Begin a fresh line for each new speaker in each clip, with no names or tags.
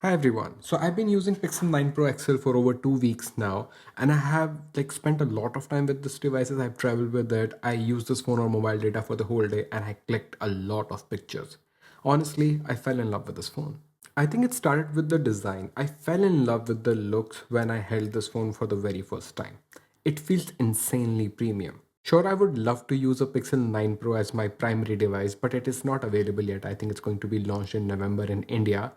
Hi everyone. So I've been using Pixel 9 Pro XL for over 2 weeks now, and I have spent a lot of time with this device. I've traveled with it. I used this phone on mobile data for the whole day, and I clicked a lot of pictures. Honestly, I fell in love with this phone. I think it started with the design. I fell in love with the looks when I held this phone for the very first time. It feels insanely premium. Sure, I would love to use a Pixel 9 Pro as my primary device, but it is not available yet. I think it's going to be launched in November in India.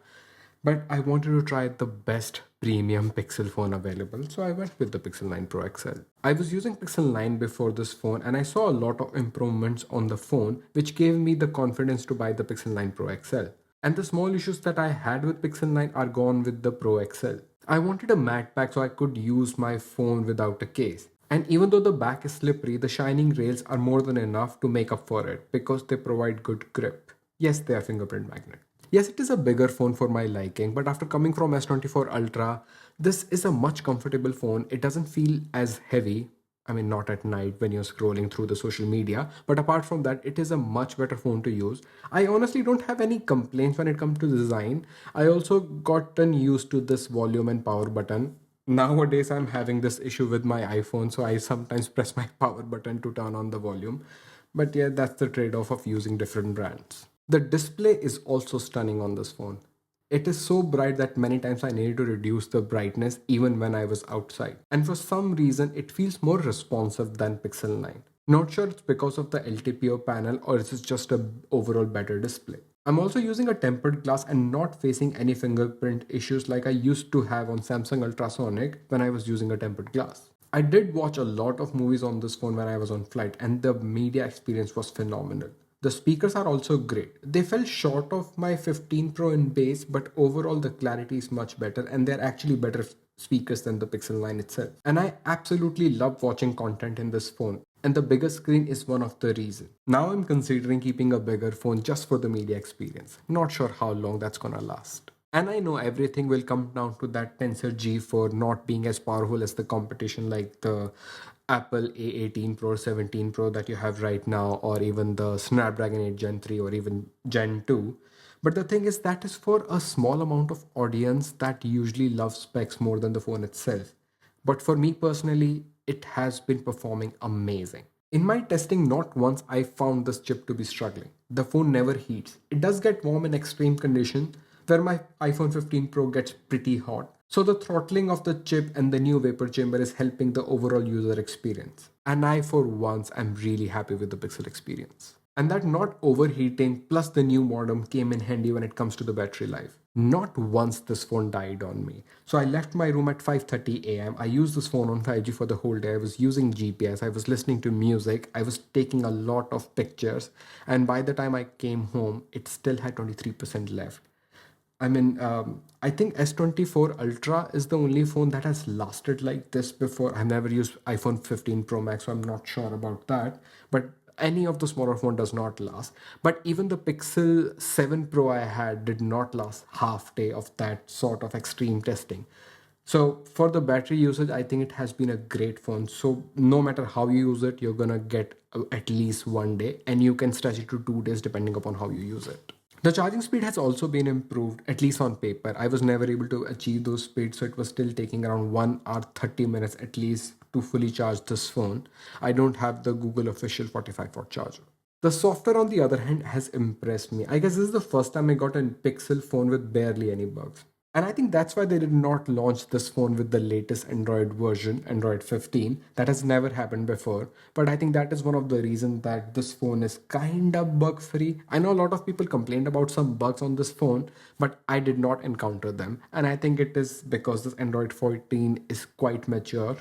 But I wanted to try the best premium Pixel phone available, so I went with the Pixel 9 Pro XL. I was using Pixel 9 before this phone and I saw a lot of improvements on the phone, which gave me the confidence to buy the Pixel 9 Pro XL. And the small issues that I had with Pixel 9 are gone with the Pro XL. I wanted a matte pack so I could use my phone without a case. And even though the back is slippery, the shining rails are more than enough to make up for it because they provide good grip. Yes, they are fingerprint magnet. Yes, it is a bigger phone for my liking, but after coming from S24 Ultra, this is a much comfortable phone. It doesn't feel as heavy. I mean, not at night when you're scrolling through the social media, but apart from that, it is a much better phone to use. I honestly don't have any complaints when it comes to design. I also gotten used to this volume and power button. Nowadays, I'm having this issue with my iPhone, so I sometimes press my power button to turn on the volume. But yeah, that's the trade off of using different brands. The display is also stunning on this phone. It is so bright that many times I needed to reduce the brightness even when I was outside. And for some reason, it feels more responsive than Pixel 9. Not sure it's because of the LTPO panel or is it just a overall better display. I'm also using a tempered glass and not facing any fingerprint issues like I used to have on Samsung Ultrasonic when I was using a tempered glass. I did watch a lot of movies on this phone when I was on flight, and the media experience was phenomenal. The speakers are also great. They fell short of my 15 Pro in bass, but overall the clarity is much better and they're actually better speakers than the Pixel 9 itself. And I absolutely love watching content in this phone. And the bigger screen is one of the reasons. Now I'm considering keeping a bigger phone just for the media experience. Not sure how long that's gonna last. And I know everything will come down to that Tensor G4 not being as powerful as the competition like the Apple A18 Pro, 17 Pro that you have right now, or even the Snapdragon 8 Gen 3 or even Gen 2. But the thing is, that is for a small amount of audience that usually loves specs more than the phone itself. But for me personally, it has been performing amazing. In my testing, not once I found this chip to be struggling. The phone never heats. It does get warm in extreme conditions, where my iPhone 15 Pro gets pretty hot. So the throttling of the chip and the new vapor chamber is helping the overall user experience. And I for once am really happy with the Pixel experience. And that not overheating plus the new modem came in handy when it comes to the battery life. Not once this phone died on me. So I left my room at 5:30 a.m. I used this phone on 5G for the whole day. I was using GPS, I was listening to music, I was taking a lot of pictures, and by the time I came home, it still had 23% left. I think S24 Ultra is the only phone that has lasted like this before. I've never used iPhone 15 Pro Max, so I'm not sure about that. But any of the smaller phone does not last. But even the Pixel 7 Pro I had did not last half day of that sort of extreme testing. So for the battery usage, I think it has been a great phone. So no matter how you use it, you're gonna get at least one day, and you can stretch it to 2 days depending upon how you use it. The charging speed has also been improved, at least on paper. I was never able to achieve those speeds, so it was still taking around 1 hour 30 minutes at least to fully charge this phone. I don't have the Google official 45-watt charger. The software, on the other hand, has impressed me. I guess this is the first time I got a Pixel phone with barely any bugs. And I think that's why they did not launch this phone with the latest Android version, Android 15. That has never happened before. But I think that is one of the reasons that this phone is kind of bug free. I know a lot of people complained about some bugs on this phone, but I did not encounter them. And I think it is because this Android 14 is quite mature.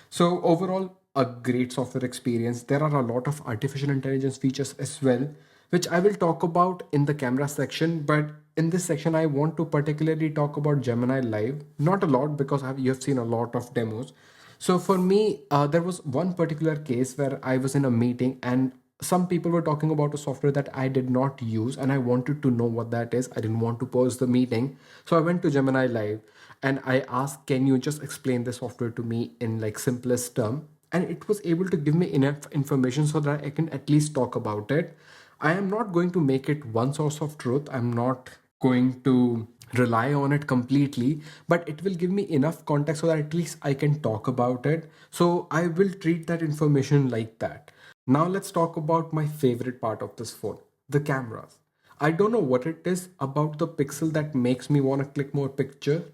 So, overall, a great software experience. There are a lot of artificial intelligence features as well, which I will talk about in the camera section. But in this section, I want to particularly talk about Gemini Live. Not a lot because you have seen a lot of demos. So for me, there was one particular case where I was in a meeting and some people were talking about a software that I did not use and I wanted to know what that is. I didn't want to pause the meeting. So I went to Gemini Live and I asked, can you just explain the software to me in like simplest term? And it was able to give me enough information so that I can at least talk about it. I am not going to make it one source of truth. I'm not going to rely on it completely, but it will give me enough context so that at least I can talk about it. So I will treat that information like that. Now let's talk about my favorite part of this phone, the cameras. I don't know what it is about the Pixel that makes me want to click more picture,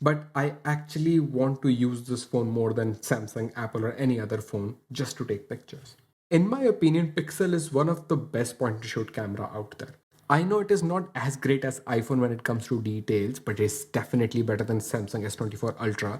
but I actually want to use this phone more than Samsung, Apple, or any other phone just to take pictures. In my opinion, Pixel is one of the best point and shoot camera out there. I know it is not as great as iPhone when it comes to details, but it's definitely better than Samsung S24 Ultra.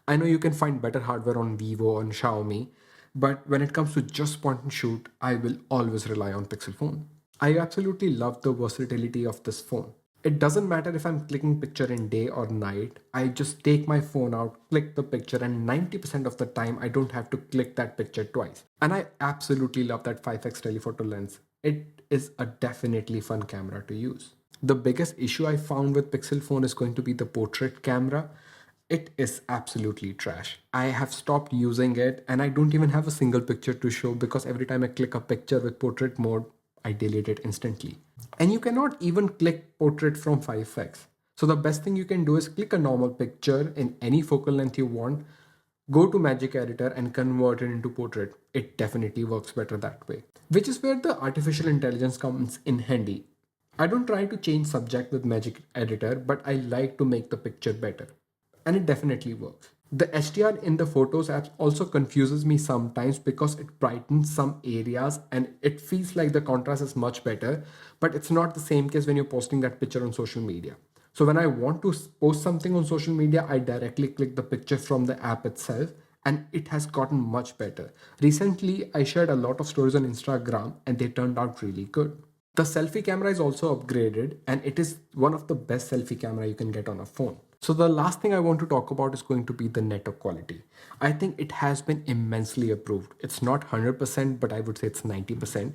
I know you can find better hardware on Vivo and Xiaomi, but when it comes to just point and shoot, I will always rely on Pixel phone. I absolutely love the versatility of this phone. It doesn't matter if I'm clicking picture in day or night. I just take my phone out, click the picture, and 90% of the time I don't have to click that picture twice. And I absolutely love that 5x telephoto lens. It is a definitely fun camera to use. The biggest issue I found with Pixel phone is going to be the portrait camera. It is absolutely trash. I have stopped using it and I don't even have a single picture to show because every time I click a picture with portrait mode, I delete it instantly. And you cannot even click portrait from 5x. So the best thing you can do is click a normal picture in any focal length you want, go to Magic Editor and convert it into portrait. It definitely works better that way. Which is where the artificial intelligence comes in handy. I don't try to change subject with Magic Editor, but I like to make the picture better. And it definitely works. The HDR in the Photos app also confuses me sometimes because it brightens some areas and it feels like the contrast is much better, but it's not the same case when you're posting that picture on social media. So when I want to post something on social media, I directly click the picture from the app itself and it has gotten much better. Recently, I shared a lot of stories on Instagram and they turned out really good. The selfie camera is also upgraded and it is one of the best selfie camera you can get on a phone. So the last thing I want to talk about is going to be the network quality. I think it has been immensely improved. It's not 100%, but I would say it's 90%.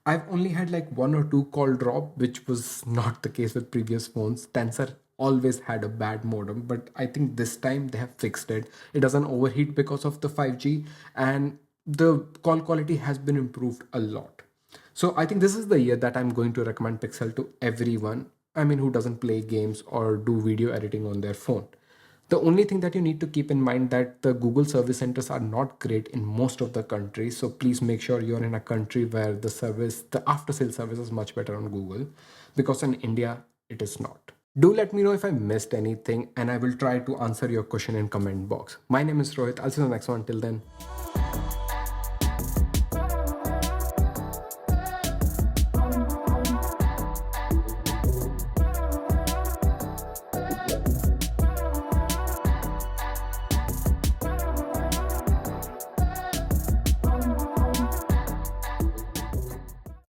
I've only had like one or two call drop, which was not the case with previous phones. Tensor always had a bad modem, but I think this time they have fixed it. It doesn't overheat because of the 5G and the call quality has been improved a lot. So I think this is the year that I'm going to recommend Pixel to everyone. I mean, who doesn't play games or do video editing on their phone. The only thing that you need to keep in mind that the Google service centers are not great in most of the countries. So please make sure you're in a country where the after sale service is much better on Google, because in India, it is not. Do let me know if I missed anything and I will try to answer your question in comment box. My name is Rohit. I'll see you in the next one. Till then.